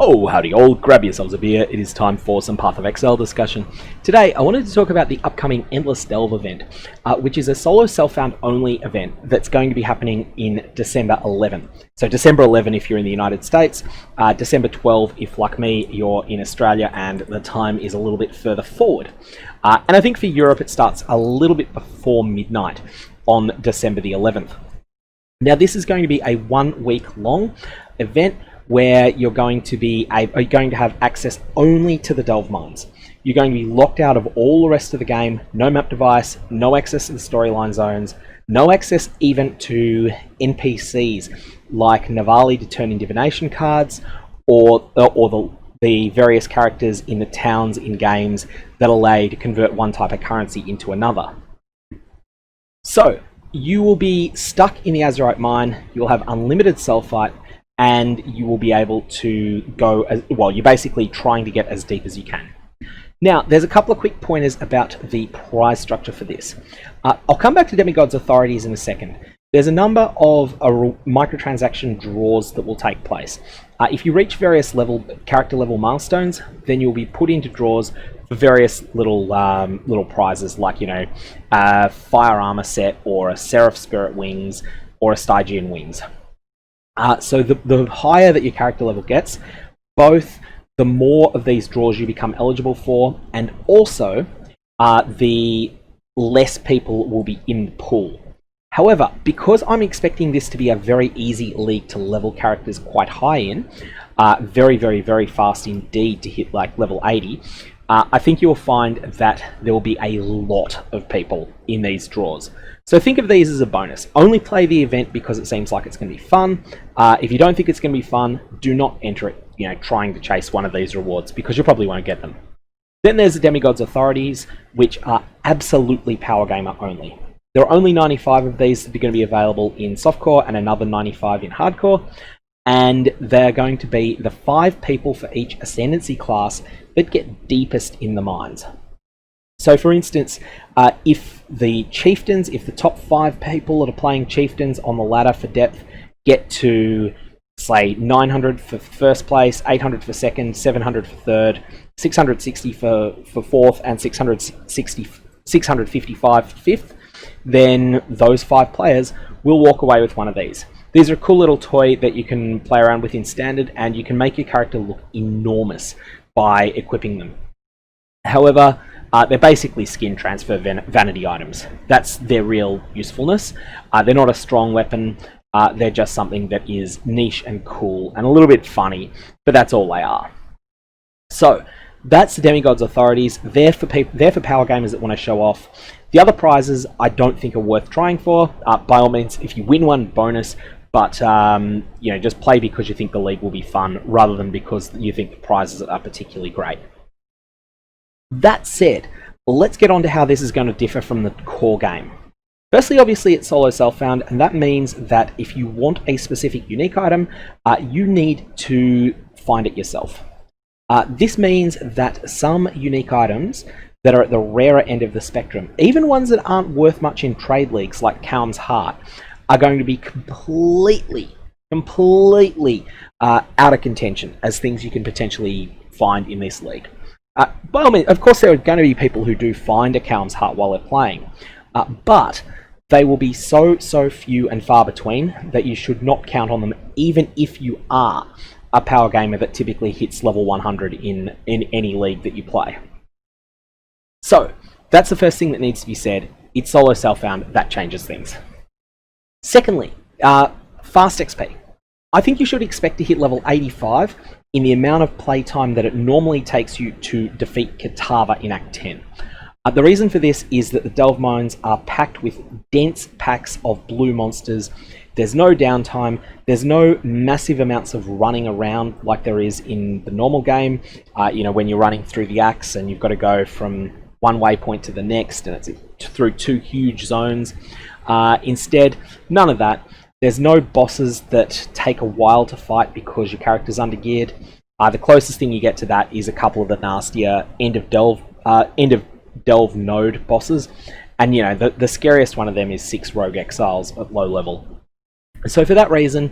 Oh, howdy all, grab yourselves a beer, it is time for some Path of Exile discussion. Today, I wanted to talk about the upcoming Endless Delve event, which is a solo self-found only event that's going to be happening in December 11. So December 11 if you're in the United States, December 12 if, like me, you're in Australia and the time is a little bit further forward. And I think for Europe it starts a little bit before midnight on December the 11th. Now this is going to be a 1 week long event where you're going to have access only to the Delve Mines. You're going to be locked out of all the rest of the game, no map device, no access to the storyline zones, no access even to NPCs like Navali to turn in divination cards, or the various characters in the towns in games that allow you to convert one type of currency into another. So, you will be stuck in the Azurite mine, you'll have unlimited sulfite, and you will be able to go, you're basically trying to get as deep as you can. Now, there's a couple of quick pointers about the prize structure for this. I'll come back to Demigod's authorities in a second. There's a number of microtransaction draws that will take place. If you reach various character level milestones, then you'll be put into draws for various little prizes, like, you know, a fire armor set, or a Seraph Spirit Wings, or a Stygian Wings. So the higher that your character level gets, both the more of these draws you become eligible for, and also the less people will be in the pool. However, because I'm expecting this to be a very easy league to level characters quite high in, very, very, very fast indeed to hit like level 80, I think you'll find that there will be a lot of people in these draws. So think of these as a bonus. Only play the event because it seems like it's going to be fun. If you don't think it's going to be fun, do not enter it, you know, trying to chase one of these rewards, because you probably won't get them. Then there's the Demigod's authorities, which are absolutely power gamer only. There are only 95 of these that are going to be available in softcore and another 95 in hardcore. And they're going to be the 5 people for each ascendancy class that get deepest in the mines. So for instance, if the top 5 people that are playing chieftains on the ladder for depth get to, say, 900 for first place, 800 for second, 700 for third, 660 for fourth, and 655 for fifth, then those 5 players will walk away with one of these. These are a cool little toy that you can play around with in standard, and you can make your character look enormous by equipping them. However, they're basically skin transfer vanity items. That's their real usefulness. They're not a strong weapon. They're just something that is niche and cool and a little bit funny, but that's all they are. So that's the Demigod's authorities. They're for power gamers that want to show off. The other prizes I don't think are worth trying for. By all means, if you win one, bonus. But you know, just play because you think the league will be fun, rather than because you think the prizes are particularly great. That said, let's get on to how this is going to differ from the core game. Firstly, obviously, it's solo self-found, and that means that if you want a specific unique item, you need to find it yourself. This means that some unique items that are at the rarer end of the spectrum, even ones that aren't worth much in trade leagues like Calm's Heart, are going to be completely out of contention as things you can potentially find in this league. By all means, of course, there are going to be people who do find a Calm's Heart while they're playing, but they will be so few and far between that you should not count on them, even if you are a power gamer that typically hits level 100 in any league that you play. So that's the first thing that needs to be said. It's solo self-found. That changes things. Secondly, fast XP. I think you should expect to hit level 85 in the amount of playtime that it normally takes you to defeat Kitava in Act 10. The reason for this is that the Delve Mines are packed with dense packs of blue monsters. There's no downtime. There's no massive amounts of running around like there is in the normal game. You know, when you're running through the acts and you've got to go from one waypoint to the next, and it's through 2 huge zones. Instead, none of that. There's no bosses that take a while to fight because your character's undergeared. The closest thing you get to that is a couple of the nastier end of delve node bosses, and you know, the scariest one of them is 6 rogue exiles at low level. So for that reason,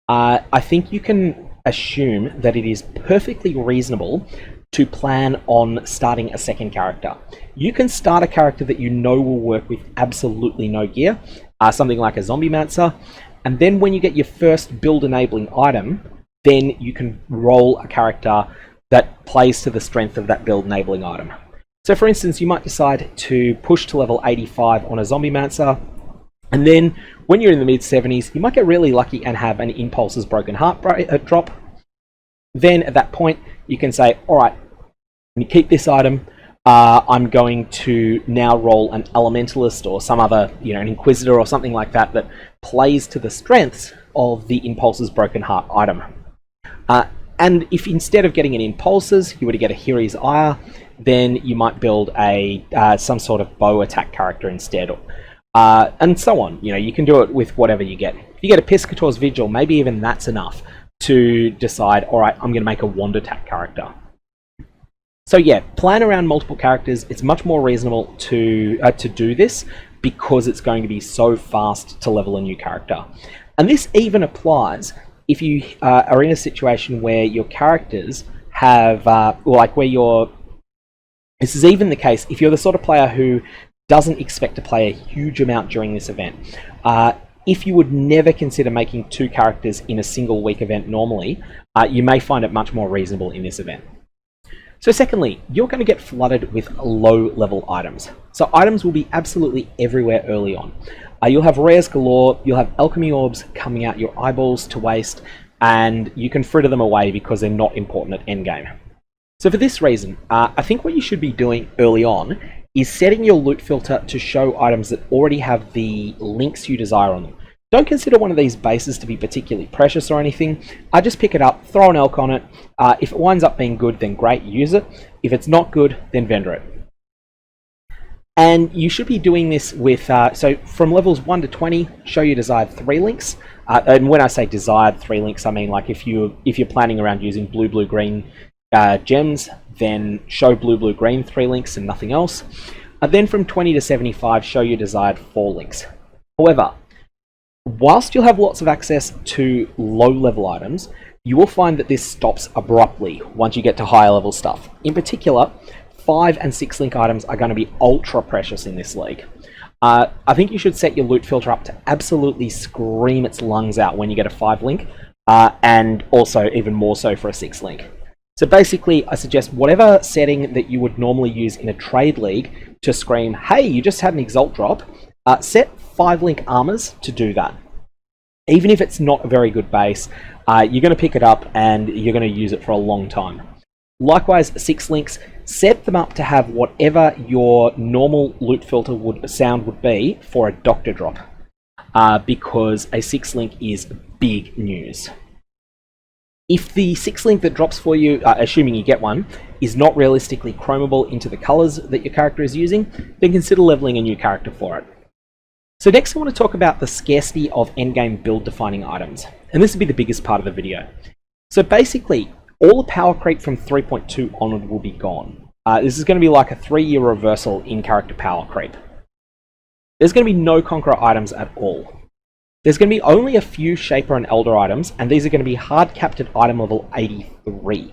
I think you can assume that it is perfectly reasonable to plan on starting a second character. You can start a character that you know will work with absolutely no gear, something like a zombie mancer, and then when you get your first build enabling item, then you can roll a character that plays to the strength of that build enabling item. So for instance, you might decide to push to level 85 on a zombie mancer, and then when you're in the mid 70s, you might get really lucky and have an Impulse's Broken Heart drop. Then at that point, you can say, all right, when you keep this item, I'm going to now roll an Elementalist or some other, an Inquisitor or something like that that plays to the strengths of the Impulse's Broken Heart item. And if instead of getting an Impulses, you were to get a Hiri's Ire, then you might build a some sort of bow attack character instead, and so on. You can do it with whatever you get. If you get a Piscator's Vigil, maybe even that's enough to decide, all right, I'm going to make a wand attack character. So yeah, plan around multiple characters. It's much more reasonable to do this because it's going to be so fast to level a new character. And this even applies if you are in a situation where your characters have, this is even the case if you're the sort of player who doesn't expect to play a huge amount during this event. If you would never consider making 2 characters in a single week event normally, you may find it much more reasonable in this event. So secondly, you're going to get flooded with low-level items. So items will be absolutely everywhere early on. You'll have rares galore, you'll have alchemy orbs coming out your eyeballs to waste, and you can fritter them away because they're not important at endgame. So for this reason, I think what you should be doing early on is setting your loot filter to show items that already have the links you desire on them. Don't consider one of these bases to be particularly precious or anything. Just pick it up, throw an elk on it. If it winds up being good, then great, use it. If it's not good, then vendor it. And you should be doing this with, so from levels 1 to 20, show your desired 3 links. And when I say desired 3 links, I mean like if you're planning around using blue, green gems, then show blue, green 3 links and nothing else. Then from 20 to 75, show your desired 4 links. However, whilst you'll have lots of access to low-level items, you will find that this stops abruptly once you get to higher level stuff. In particular, 5 and 6 link items are going to be ultra precious in this league. I think you should set your loot filter up to absolutely scream its lungs out when you get a 5 link, and also even more so for a 6 link. So basically, I suggest whatever setting that you would normally use in a trade league to scream, hey, you just had an Exalt drop, set 5 link armors to do that. Even if it's not a very good base, you're going to pick it up and you're going to use it for a long time. Likewise, 6 links, set them up to have whatever your normal loot filter would be for a doctor drop, because a 6 link is big news. If the 6 link that drops for you, assuming you get one, is not realistically chromable into the colors that your character is using, then consider leveling a new character for it. So next I want to talk about the scarcity of endgame build defining items, and this will be the biggest part of the video. So basically, all the power creep from 3.2 onward will be gone. This is going to be like a 3-year reversal in character power creep. There's going to be no conqueror items at all. There's going to be only a few shaper and elder items, and these are going to be hard capped at item level 83.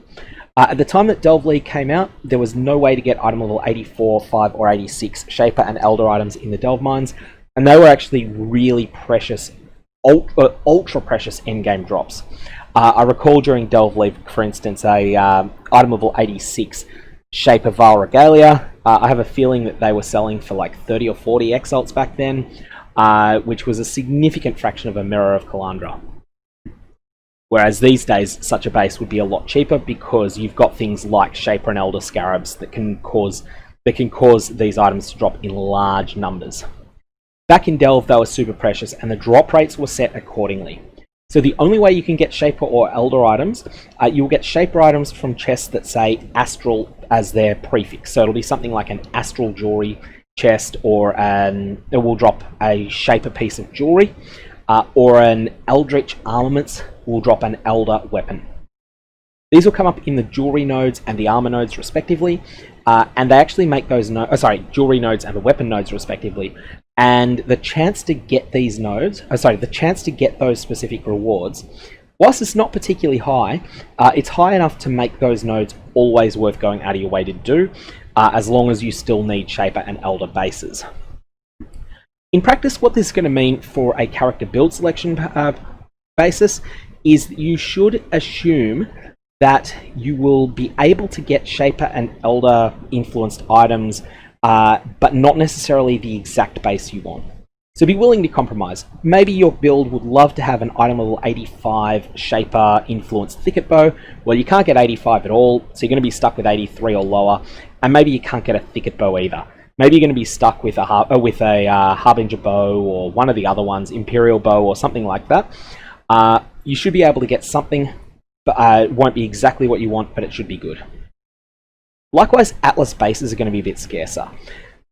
At the time that Delve League came out, there was no way to get item level 84, 5, or 86 shaper and elder items in the Delve mines, and they were actually really precious, ultra precious endgame drops. I recall during Delve League, for instance, a item level 86 shaper Vaal Regalia. I have a feeling that they were selling for like 30 or 40 exalts back then, which was a significant fraction of a Mirror of Kalandra. Whereas these days, such a base would be a lot cheaper because you've got things like Shaper and Elder Scarabs that can cause these items to drop in large numbers. Back in Delve, they were super precious, and the drop rates were set accordingly. So the only way you can get Shaper or Elder items, you'll get Shaper items from chests that say Astral as their prefix. So it'll be something like an Astral Jewelry chest, or it will drop a Shaper piece of jewelry, or an Eldritch Armaments will drop an Elder weapon. These will come up in the jewelry nodes and the armor nodes respectively, and they actually make those jewelry nodes and the weapon nodes respectively. And the chance to get these nodes, the chance to get those specific rewards Whilst it's not particularly high, it's high enough to make those nodes always worth going out of your way to do, as long as you still need Shaper and Elder bases. In practice, what this is going to mean for a character build selection basis is that you should assume that you will be able to get Shaper and Elder influenced items, but not necessarily the exact base you want. So be willing to compromise. Maybe your build would love to have an item level 85 Shaper influenced thicket bow. Well, you can't get 85 at all, so you're going to be stuck with 83 or lower, and maybe you can't get a thicket bow either. Maybe you're going to be stuck with a Harbinger bow or one of the other ones, Imperial bow or something like that. You should be able to get something, but it won't be exactly what you want, but it should be good. Likewise, Atlas bases are going to be a bit scarcer.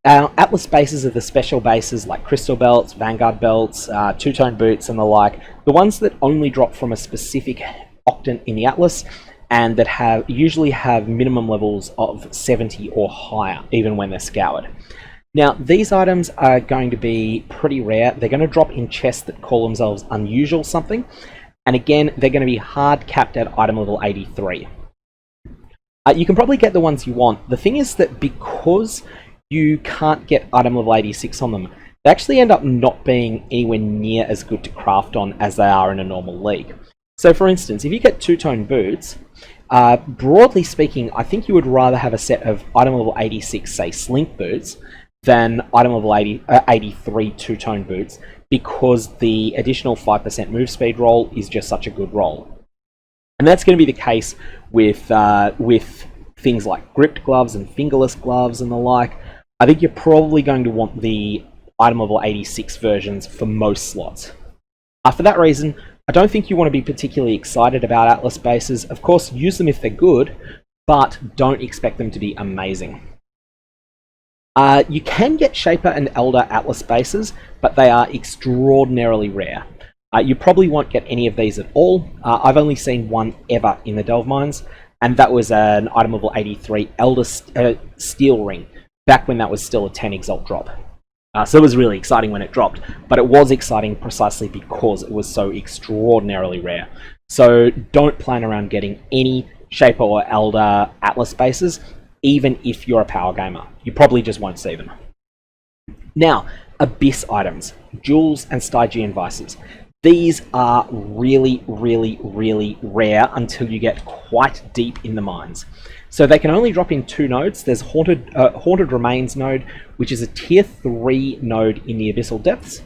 Atlas bases are the special bases like Crystal Belts, Vanguard Belts, Two-Tone Boots and the like, the ones that only drop from a specific octant in the Atlas, and that usually have minimum levels of 70 or higher, even when they're scoured. Now, these items are going to be pretty rare. They're going to drop in chests that call themselves unusual something, and again, they're going to be hard capped at item level 83. You can probably get the ones you want. The thing is that because you can't get item level 86 on them, they actually end up not being anywhere near as good to craft on as they are in a normal league. So for instance, if you get Two-Tone Boots, broadly speaking, I think you would rather have a set of item level 86, say, Slink Boots, than item level 83 Two-Tone Boots, because the additional 5% move speed roll is just such a good roll. And that's going to be the case with things like gripped gloves and fingerless gloves and the like. I think you're probably going to want the item level 86 versions for most slots. For that reason, I don't think you want to be particularly excited about Atlas bases. Of course, use them if they're good, but don't expect them to be amazing. You can get Shaper and Elder Atlas bases, but they are extraordinarily rare. You probably won't get any of these at all. I've only seen one ever in the Delve Mines, and that was an item level 83 Elder Steel Ring, back when that was still a 10 Exalt drop. So it was really exciting when it dropped, but it was exciting precisely because it was so extraordinarily rare. So don't plan around getting any Shaper or Elder Atlas bases, even if you're a power gamer. You probably just won't see them. Now, Abyss items, jewels and Stygian vices. These are really, really, really rare until you get quite deep in the mines. So they can only drop in two nodes. There's Haunted Remains node, which is a tier 3 node in the Abyssal Depths,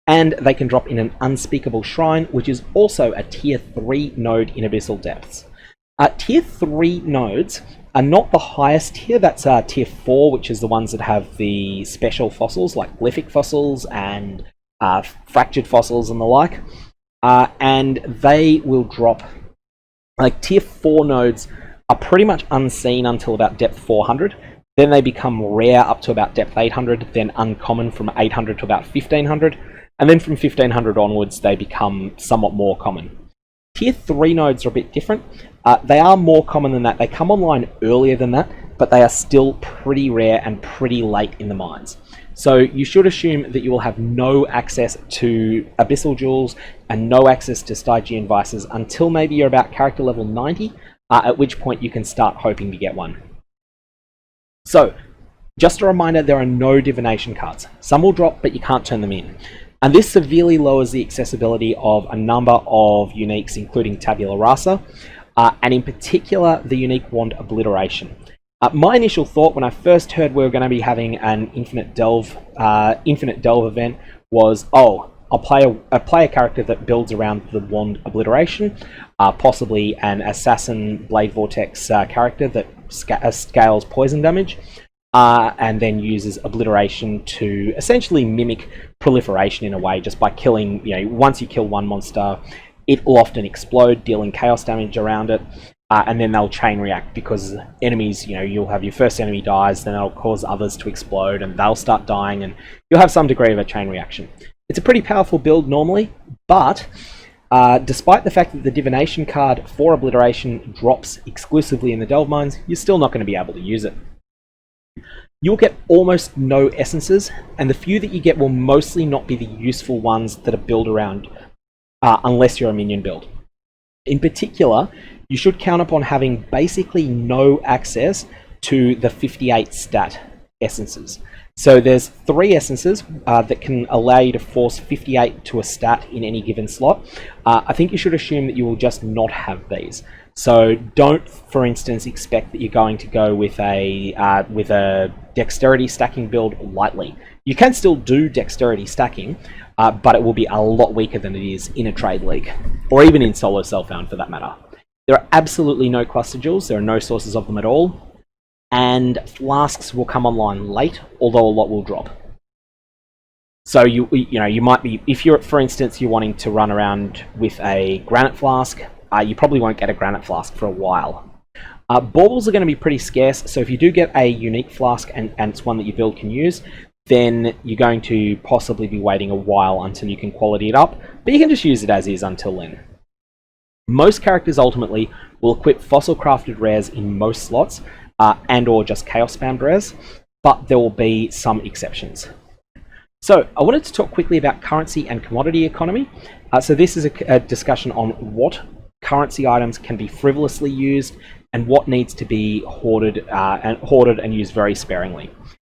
and they can drop in an Unspeakable Shrine, which is also a tier 3 node in Abyssal Depths. Tier 3 nodes are not the highest tier. That's tier 4, which is the ones that have the special fossils like Glyphic fossils and fractured fossils and the like, and they will drop, like tier 4 nodes are pretty much unseen until about depth 400, then they become rare up to about depth 800, then uncommon from 800 to about 1500, and then from 1500 onwards they become somewhat more common. Tier 3 nodes are a bit different. They are more common than that. They come online earlier than that, but they are still pretty rare and pretty late in the mines. So you should assume that you will have no access to Abyssal Jewels and no access to Stygian Vices until maybe you're about character level 90, at which point you can start hoping to get one. So, just a reminder, there are no divination cards. Some will drop, but you can't turn them in. And this severely lowers the accessibility of a number of uniques, including Tabula Rasa, and in particular, the unique wand Obliteration. My initial thought when I first heard we were going to be having an Infinite Delve event was, oh, I'll play a character that builds around the wand Obliteration, possibly an Assassin Blade Vortex character that scales poison damage, and then uses Obliteration to essentially mimic proliferation in a way, just by killing, once you kill one monster, it will often explode, dealing chaos damage around it. And then they'll chain react because enemies, you'll have your first enemy dies, then that'll cause others to explode and they'll start dying and you'll have some degree of a chain reaction. It's a pretty powerful build normally, but despite the fact that the divination card for Obliteration drops exclusively in the Delve Mines, you're still not going to be able to use it. You'll get almost no essences, and the few that you get will mostly not be the useful ones that are built around unless you're a minion build. In particular, you should count upon having basically no access to the 58 stat essences. So there's 3 essences that can allow you to force 58 to a stat in any given slot. I think you should assume that you will just not have these. So don't, for instance, expect that you're going to go with a dexterity stacking build lightly. You can still do dexterity stacking, but it will be a lot weaker than it is in a trade league, or even in solo self-found for that matter. There are absolutely no cluster jewels. There are no sources of them at all. And flasks will come online late, although a lot will drop. So you might be, if you're, for instance, you're wanting to run around with a granite flask, you probably won't get a granite flask for a while. Baubles are going to be pretty scarce, so if you do get a unique flask and it's one that your build can use, then you're going to possibly be waiting a while until you can quality it up, but you can just use it as is until then. Most characters ultimately will equip fossil crafted rares in most slots, and or just chaos spammed rares, but there will be some exceptions. So I wanted to talk quickly about currency and commodity economy. So this is a discussion on what currency items can be frivolously used and what needs to be hoarded and used very sparingly.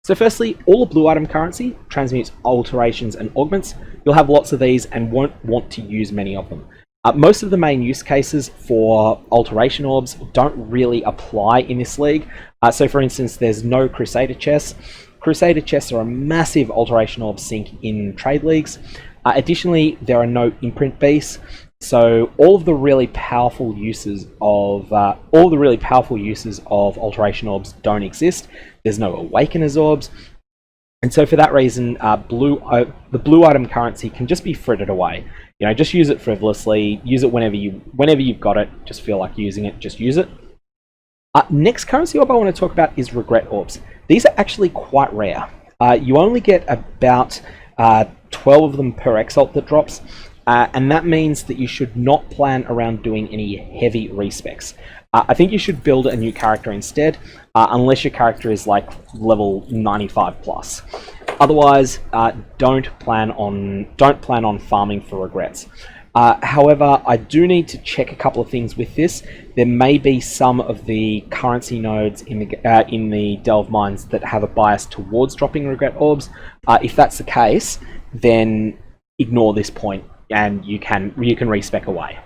So firstly, all the blue item currency transmutes alterations and augments. You'll have lots of these and won't want to use many of them. Most of the main use cases for alteration orbs don't really apply in this league. So for instance, there's no Crusader chests. Crusader chests are a massive alteration orb sink in trade leagues. Additionally, there are no imprint beasts. So all of the really powerful uses of alteration orbs don't exist. There's no Awakener's orbs. And so for that reason, the blue item currency can just be frittered away. Just use it frivolously, use it whenever you've got it, just feel like using it, just use it. Next currency orb I want to talk about is regret orbs. These are actually quite rare. You only get about 12 of them per exalt that drops, and that means that you should not plan around doing any heavy respecs. I think you should build a new character instead, unless your character is like level 95 plus. Otherwise, don't plan on farming for regrets. However, I do need to check a couple of things with this. There may be some of the currency nodes in the Delve mines that have a bias towards dropping regret orbs. If that's the case, then ignore this point and you can respec away.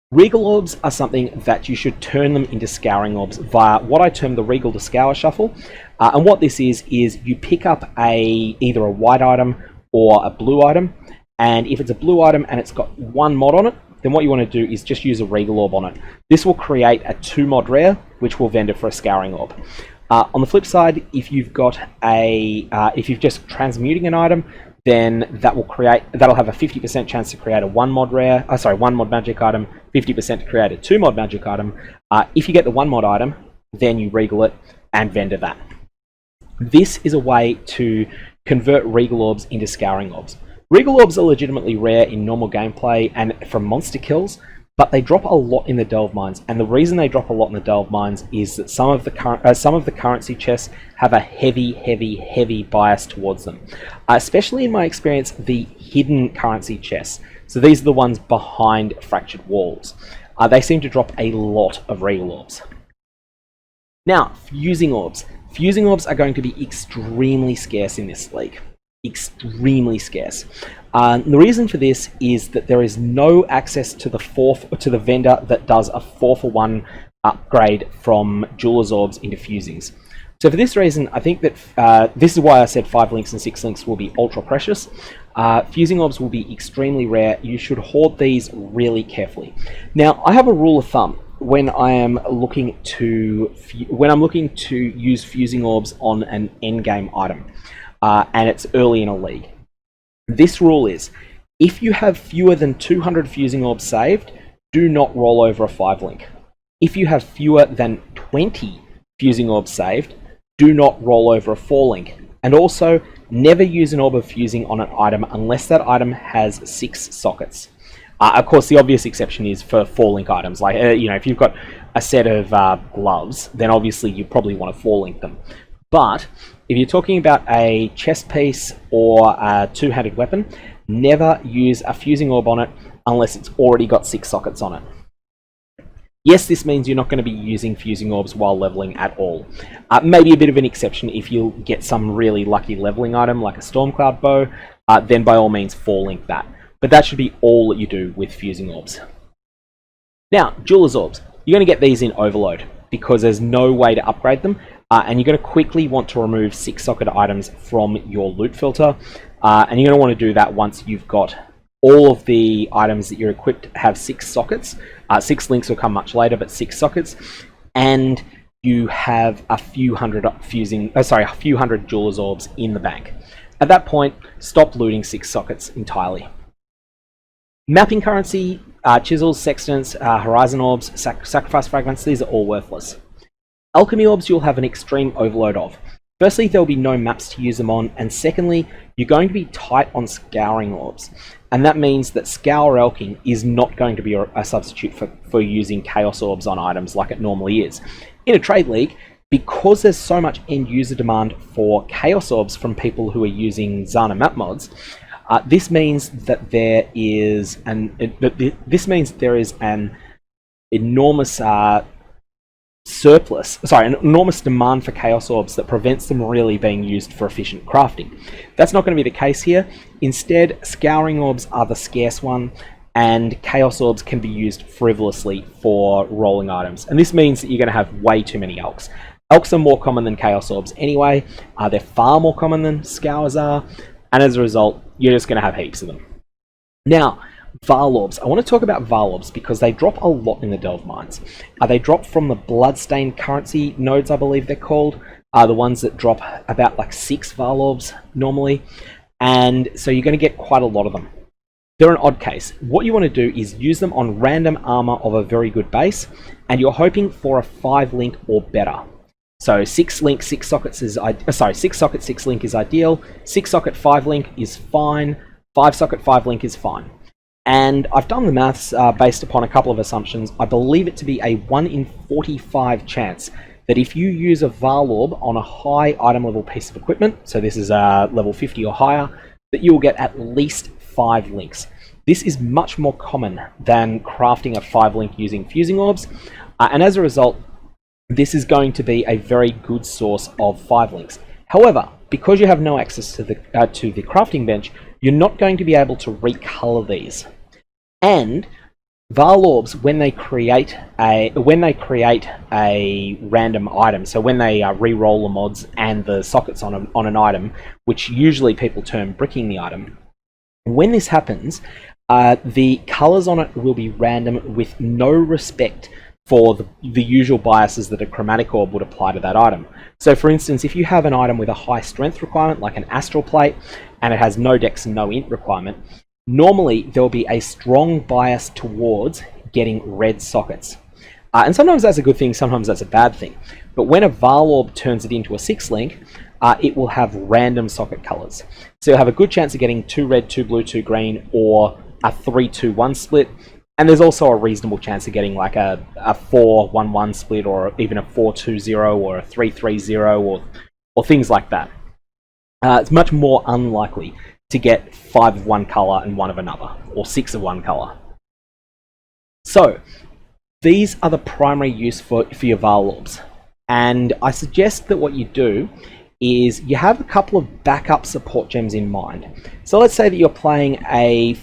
Regal orbs are something that you should turn them into scouring orbs via what I term the Regal to Scour shuffle. And what this is you pick up either a white item or a blue item, and if it's a blue item and it's got 1 mod on it, then what you want to do is just use a Regal orb on it. This will create a 2 mod rare, which will vendor for a scouring orb. On the flip side, if you've got if you're just transmuting an item, then that'll have a 50% chance to create a 1 mod magic item, 50% to create a 2 mod magic item. If you get the 1 mod item, then you Regal it and vendor that. This is a way to convert Regal orbs into scouring orbs. Regal orbs are legitimately rare in normal gameplay and from monster kills, but they drop a lot in the Delve mines, and the reason they drop a lot in the Delve mines is that some of the currency chests have a heavy bias towards them. Especially in my experience, the hidden currency chests. So these are the ones behind fractured walls. They seem to drop a lot of Regal orbs. Now, fusing orbs. Fusing orbs are going to be extremely scarce in this league. Extremely scarce. The reason for this is that there is no access to the vendor that does a 4-for-1 upgrade from Jeweler's orbs into fusings. So for this reason, I think that this is why I said 5 links and 6 links will be ultra precious. Fusing orbs will be extremely rare. You should hoard these really carefully. Now, I have a rule of thumb when I'm looking to use fusing orbs on an endgame item. And it's early in a league. This rule is, if you have fewer than 200 fusing orbs saved, do not roll over a 5 link. If you have fewer than 20 fusing orbs saved, do not roll over a 4 link. And also, never use an orb of fusing on an item unless that item has 6 sockets. Of course, the obvious exception is for 4 link items. Like, if you've got a set of gloves, then obviously you probably want to 4 link them. But if you're talking about a chest piece or a 2-handed weapon, never use a fusing orb on it unless it's already got 6 sockets on it. Yes, this means you're not going to be using fusing orbs while leveling at all. Maybe a bit of an exception if you get some really lucky leveling item like a Stormcloud bow, then by all means 4-link that. But that should be all that you do with fusing orbs. Now, Jeweler's Orbs. You're going to get these in Overload because there's no way to upgrade them, and you're going to quickly want to remove 6-socket items from your loot filter, and you're going to want to do that once you've got all of the items that you're equipped have 6 sockets. 6 links will come much later, but 6 sockets, and you have a few hundred Jeweler's Orbs in the bank. At that point, stop looting 6 sockets entirely. Mapping currency, chisels, sextants, horizon orbs, sacrifice fragments, these are all worthless. Alchemy orbs you'll have an extreme overload of. Firstly, there will be no maps to use them on, and secondly, you're going to be tight on scouring orbs. And that means that scour elking is not going to be a substitute for using chaos orbs on items like it normally is. In a trade league, because there's so much end user demand for chaos orbs from people who are using Zana map mods, this means that there is an enormous an enormous demand for chaos orbs that prevents them really being used for efficient crafting. That's not going to be the case here. Instead, scouring orbs are the scarce one, and chaos orbs can be used frivolously for rolling items. And this means that you're going to have way too many alchs. Alchs are more common than chaos orbs anyway. They're far more common than scours are, and as a result, you're just going to have heaps of them. Now, Vaal orbs. I want to talk about Vaal orbs because they drop a lot in the Delve Mines. They drop from the Bloodstained currency nodes, I believe they're called. The ones that drop about like 6 Vaal orbs normally. And so you're going to get quite a lot of them. They're an odd case. What you want to do is use them on random armor of a very good base, and you're hoping for a 5-link or better. So 6-link, 6 sockets is 6 socket, 6-link is ideal. 6-socket, 5-link is fine. 5-socket, 5-link is fine. And I've done the maths based upon a couple of assumptions. I believe it to be a 1 in 45 chance that if you use a Vaal orb on a high item level piece of equipment, so this is level 50 or higher, that you will get at least 5 links. This is much more common than crafting a 5-link using fusing orbs, and as a result, this is going to be a very good source of 5 links. However, because you have no access to the crafting bench, you're not going to be able to recolor these. And Vaal orbs, when they create a random item, so when they re-roll the mods and the sockets on an item, which usually people term bricking the item, when this happens, the colors on it will be random with no respect for the usual biases that a chromatic orb would apply to that item. So for instance, if you have an item with a high strength requirement, like an astral plate, and it has no dex and no int requirement, normally there will be a strong bias towards getting red sockets. And sometimes that's a good thing, sometimes that's a bad thing. But when a Vaal orb turns it into a 6-link, it will have random socket colors. So you'll have a good chance of getting 2 red, 2 blue, 2 green, or a 3-2-1 split. And there's also a reasonable chance of getting like a 4-1-1 split, or even a 4-2-0, or a 3-3-0, or things like that. It's much more unlikely to get 5 of one color and 1 of another, or 6 of one color. So these are the primary use for your Vaal orbs. And I suggest that what you do is you have a couple of backup support gems in mind. So let's say that you're playing a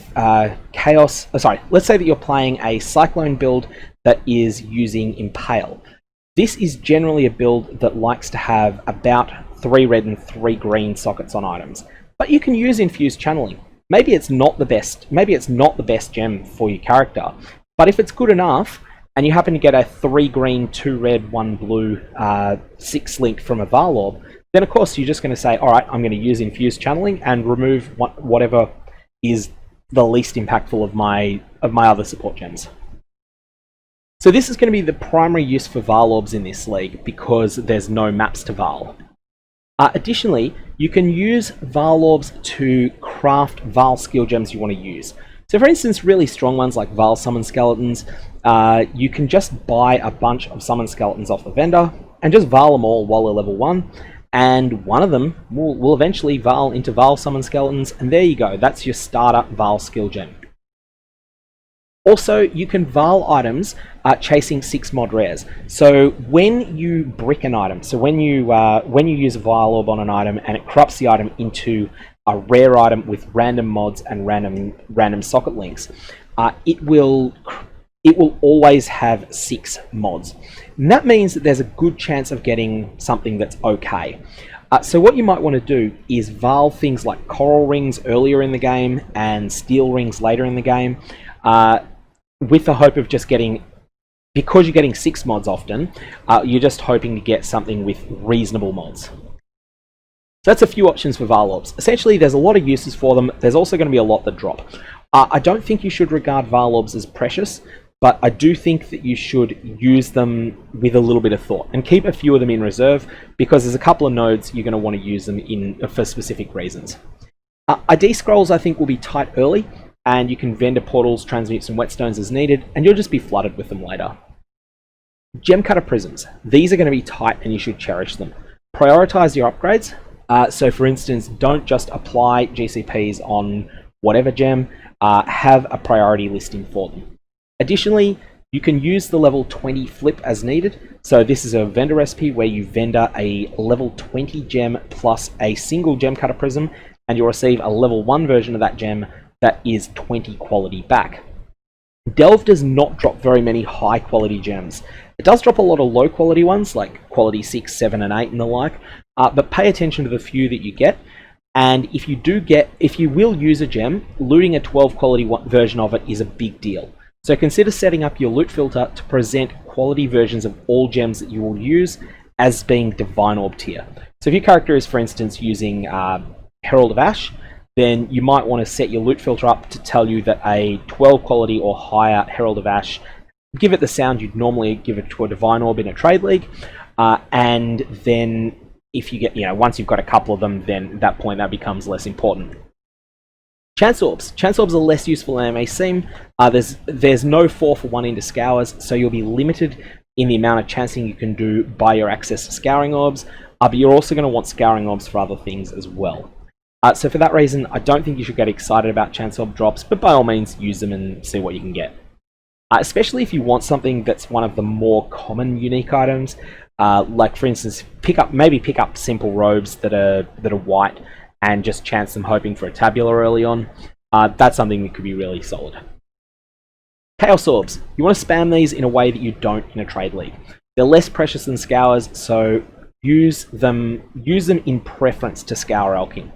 let's say that you're playing a Cyclone build that is using Impale. This is generally a build that likes to have about 3 red and 3 green sockets on items. But you can use Infused Channeling. Maybe it's not the best gem for your character, but if it's good enough, and you happen to get a 3 green, 2 red, 1 blue 6-link from a Vaal orb, then of course you're just going to say, alright, I'm going to use Infused Channeling and remove whatever is the least impactful of my other support gems. So this is going to be the primary use for Vaal orbs in this league because there's no maps to Vaal. Additionally, you can use Vaal orbs to craft Vaal skill gems you want to use. So for instance, really strong ones like Vaal Summon Skeletons, you can just buy a bunch of Summon Skeletons off the vendor and just Vaal them all while they're level 1. And one of them will eventually Vaal into Vaal Summon Skeletons, and there you go, that's your starter Vaal skill gem. Also, you can Vaal items chasing 6 mod rares. So when you brick an item, so when you use a Vaal orb on an item and it corrupts the item into a rare item with random mods and random socket links, it will always have 6 mods. And that means that there's a good chance of getting something that's okay. So what you might want to do is Vaal things like coral rings earlier in the game and steel rings later in the game, with the hope of just getting, because you're getting 6 mods often, you're just hoping to get something with reasonable mods. So that's a few options for Vaal orbs. Essentially, there's a lot of uses for them. There's also going to be a lot that drop. I don't think you should regard Vaal orbs as precious, but I do think that you should use them with a little bit of thought and keep a few of them in reserve, because there's a couple of nodes you're going to want to use them in for specific reasons. ID scrolls, I think, will be tight early, and you can vendor portals, transmutes, and whetstones as needed, and you'll just be flooded with them later. Gem cutter prisms. These are going to be tight, and you should cherish them. Prioritize your upgrades. So, for instance, don't just apply GCPs on whatever gem. Have a priority listing for them. Additionally, you can use the level 20 flip as needed. So this is a vendor recipe where you vendor a level 20 gem plus a single gem cutter prism, and you'll receive a level 1 version of that gem that is 20 quality back. Delve does not drop very many high quality gems. It does drop a lot of low quality ones like quality 6, 7, and 8 and the like, but pay attention to the few that you get. And if you will use a gem, looting a 12 quality version of it is a big deal. So consider setting up your loot filter to present quality versions of all gems that you will use as being Divine Orb tier. So if your character is, for instance, using Herald of Ash, then you might want to set your loot filter up to tell you that a 12 quality or higher Herald of Ash, give it the sound you'd normally give it to a Divine Orb in a trade league, and then if you get, once you've got a couple of them, then at that point that becomes less important. Chance orbs. Chance orbs are less useful than they may seem. There's no 4-for-1 into scours, so you'll be limited in the amount of chancing you can do by your access to scouring orbs, but you're also going to want scouring orbs for other things as well. So for that reason, I don't think you should get excited about chance orb drops, but by all means use them and see what you can get. Especially if you want something that's one of the more common unique items, like for instance, maybe pick up simple robes that are white, and just chance them hoping for a tabular early on. That's something that could be really solid. Chaos Orbs. You want to spam these in a way that you don't in a trade league. They're less precious than Scours, so use them in preference to Scour Alking.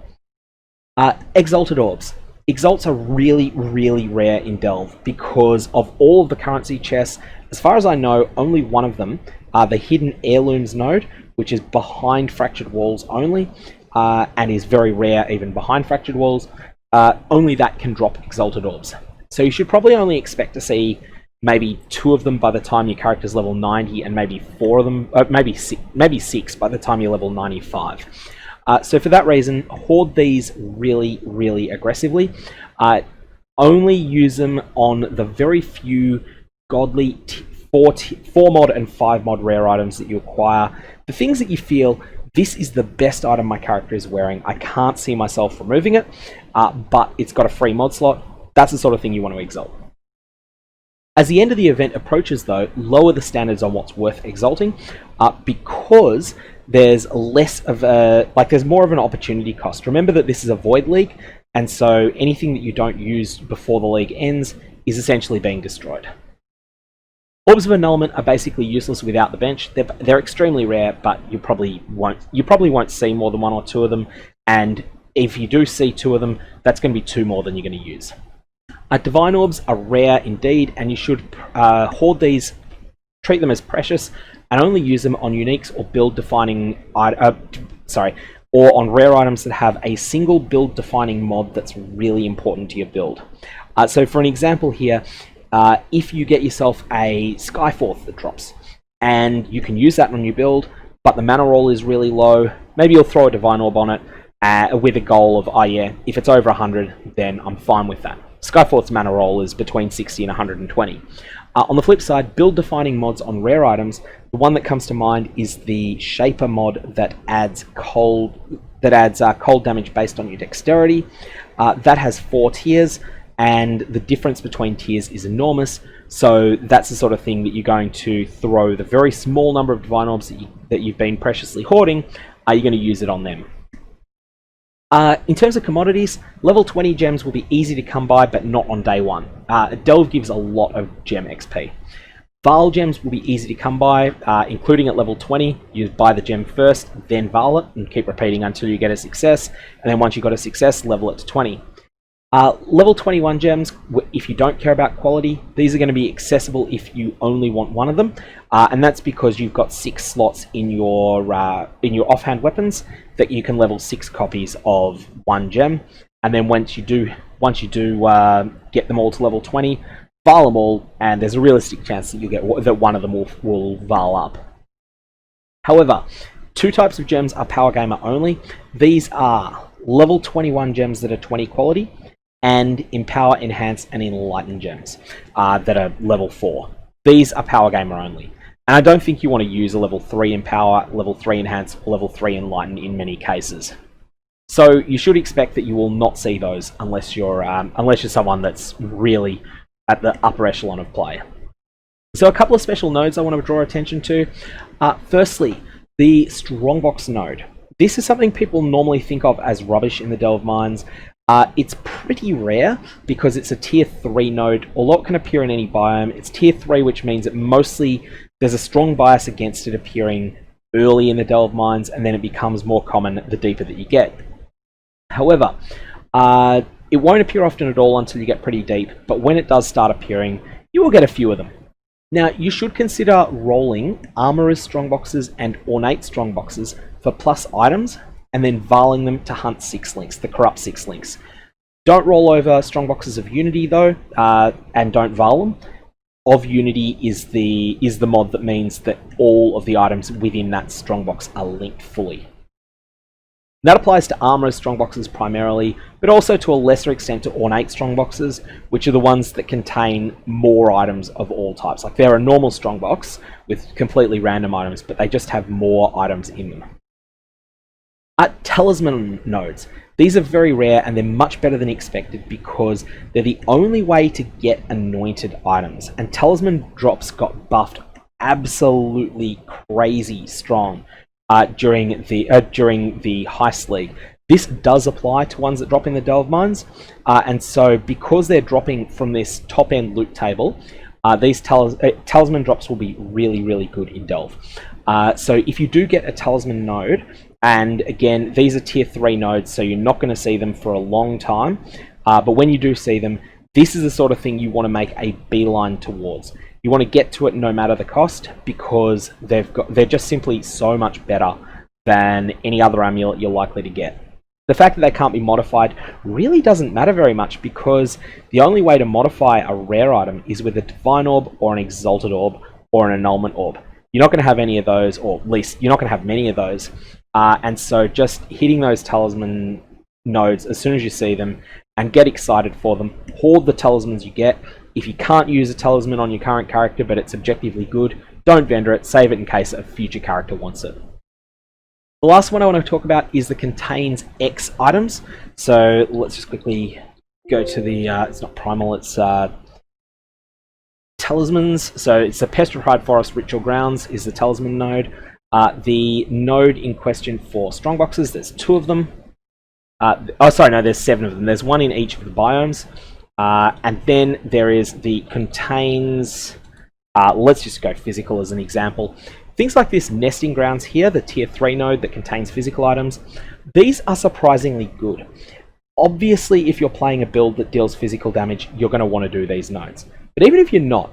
Exalted Orbs. Exalts are really, really rare in Delve because of all of the currency chests. As far as I know, only one of them, the Hidden Heirlooms node, which is behind Fractured Walls only, and is very rare even behind Fractured Walls, only that can drop Exalted Orbs. So you should probably only expect to see maybe 2 of them by the time your character's level 90, and maybe 4 of them, maybe 6 by the time you're level 95. So for that reason, hoard these really, really aggressively. Only use them on the very few godly 4 mod and 5 mod rare items that you acquire. The things that you feel, this is the best item my character is wearing, I can't see myself removing it, but it's got a free mod slot. That's the sort of thing you want to exalt. As the end of the event approaches though, lower the standards on what's worth exalting, because there's less of a, there's more of an opportunity cost. Remember that this is a void league, and so anything that you don't use before the league ends is essentially being destroyed. Orbs of Annulment are basically useless without the bench. They're extremely rare, but you probably won't see more than 1 or 2 of them, and if you do see 2 of them, that's going to be 2 more than you're going to use. Divine Orbs are rare indeed, and you should hoard these, treat them as precious, and only use them on uniques or build-defining, or on rare items that have a single build-defining mod that's really important to your build. So for an example here, if you get yourself a Skyforth that drops, and you can use that on your build, but the mana roll is really low, maybe you'll throw a Divine Orb on it with a goal of, oh yeah, if it's over 100, then I'm fine with that. Skyforth's mana roll is between 60 and 120. On the flip side, build-defining mods on rare items, the one that comes to mind is the Shaper mod that adds cold damage based on your dexterity. That has 4 tiers, and the difference between tiers is enormous. So that's the sort of thing that you're going to throw the very small number of divine orbs that you've been preciously hoarding. You're going to use it on them. In terms of commodities, level 20 gems will be easy to come by, but not on day one. Delve gives a lot of gem XP. Vaal gems will be easy to come by, including at level 20. You buy the gem first, then Vaal it, and keep repeating until you get a success. And then once you've got a success, level it to 20. Level 21 gems, if you don't care about quality, these are going to be accessible if you only want one of them, and that's because you've got 6 slots in your offhand weapons that you can level 6 copies of one gem, and then once you do get them all to level 20, Vaal them all, and there's a realistic chance that one of them will Vaal up. However, 2 types of gems are power gamer only. These are level 21 gems that are 20 quality, and Empower, Enhance, and Enlighten gems that are level 4. These are power gamer only. And I don't think you want to use a level 3 Empower, level 3 Enhance, or level 3 Enlighten in many cases. So you should expect that you will not see those unless you're someone that's really at the upper echelon of play. So a couple of special nodes I want to draw attention to. Firstly, the Strongbox node. This is something people normally think of as rubbish in the Delve mines. It's pretty rare because it's a tier 3 node. Although it can appear in any biome, it's tier 3, which means that mostly there's a strong bias against it appearing early in the Delve mines, and then it becomes more common the deeper that you get. However, it won't appear often at all until you get pretty deep, but when it does start appearing, you will get a few of them. Now, you should consider rolling Armorer's Strongboxes and Ornate Strongboxes for plus items, and then Vaaling them to hunt 6 links, the corrupt 6 links. Don't roll over Strongboxes of Unity though, and don't Vaal them. Of Unity is the mod that means that all of the items within that Strongbox are linked fully. That applies to Armorer's Strongboxes primarily, but also to a lesser extent to Ornate Strongboxes, which are the ones that contain more items of all types. Like they're a normal Strongbox with completely random items, but they just have more items in them. Talisman nodes. These are very rare and they're much better than expected because they're the only way to get anointed items. And talisman drops got buffed absolutely crazy strong during the Heist League. This does apply to ones that drop in the Delve mines, and so because they're dropping from this top end loot table, these talisman drops will be really, really good in Delve. So if you do get a talisman node, and again, these are tier 3 nodes, so you're not going to see them for a long time. But when you do see them, this is the sort of thing you want to make a beeline towards. You want to get to it no matter the cost, because they're just simply so much better than any other amulet you're likely to get. The fact that they can't be modified really doesn't matter very much, because the only way to modify a rare item is with a Divine Orb or an Exalted Orb or an Annulment Orb. You're not going to have any of those, or at least you're not going to have many of those. And so just hitting those talisman nodes as soon as you see them and get excited for them. Hoard the talismans you get. If you can't use a talisman on your current character but it's objectively good, don't vendor it, save it in case a future character wants it. The last one I want to talk about is the contains X items. So let's just quickly go to the, it's not primal, it's talismans. So it's the Petrified Forest Ritual Grounds is the talisman node. The node in question for Strongboxes, there's 2 of them. There's 7 of them. There's 1 in each of the biomes. And then there is the contains, let's just go physical as an example. Things like this nesting grounds here, the tier 3 node that contains physical items, these are surprisingly good. Obviously, if you're playing a build that deals physical damage, you're going to want to do these nodes. But even if you're not,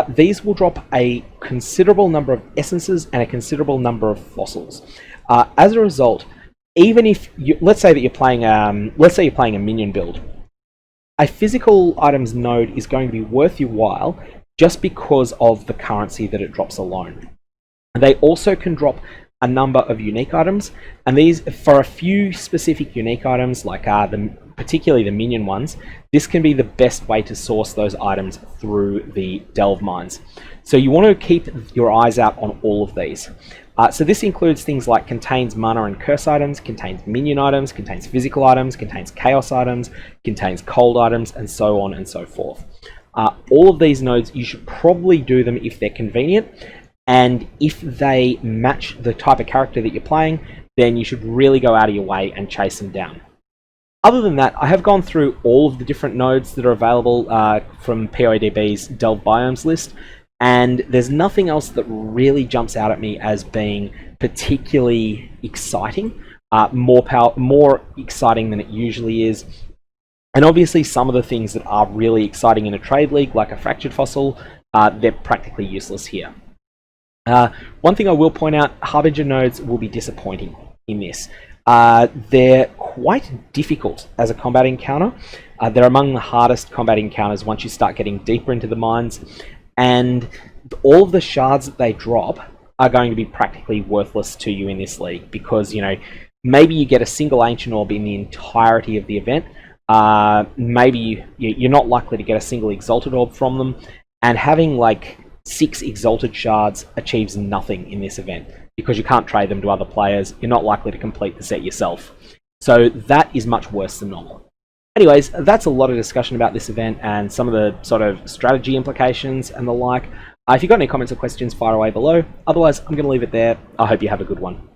these will drop a considerable number of essences and a considerable number of fossils. As a result, even if let's say you're playing a minion build, a physical items node is going to be worth your while just because of the currency that it drops alone. And they also can drop a number of unique items, and these, for a few specific unique items like the particularly the minion ones, this can be the best way to source those items through the delve mines. So you want to keep your eyes out on all of these. So this includes things like contains mana and curse items, contains minion items, contains physical items, contains chaos items, contains cold items, and so on and so forth. All of these nodes, you should probably do them if they're convenient, and if they match the type of character that you're playing, then you should really go out of your way and chase them down. Other than that, I have gone through all of the different nodes that are available from PoEDB's Delve Biomes list, and there's nothing else that really jumps out at me as being particularly exciting, more exciting than it usually is. And obviously some of the things that are really exciting in a trade league, like a Fractured Fossil, they're practically useless here. One thing I will point out, Harbinger nodes will be disappointing in this. They're quite difficult as a combat encounter. They're among the hardest combat encounters once you start getting deeper into the mines, and all of the shards that they drop are going to be practically worthless to you in this league, because, you know, maybe you get a single Ancient Orb in the entirety of the event. Maybe you're not likely to get a single Exalted Orb from them, and having like 6 Exalted Shards achieves nothing in this event, because you can't trade them to other players. You're not likely to complete the set yourself. So that is much worse than normal. Anyways, that's a lot of discussion about this event and some of the sort of strategy implications and the like. If you've got any comments or questions, fire away below. Otherwise, I'm going to leave it there. I hope you have a good one.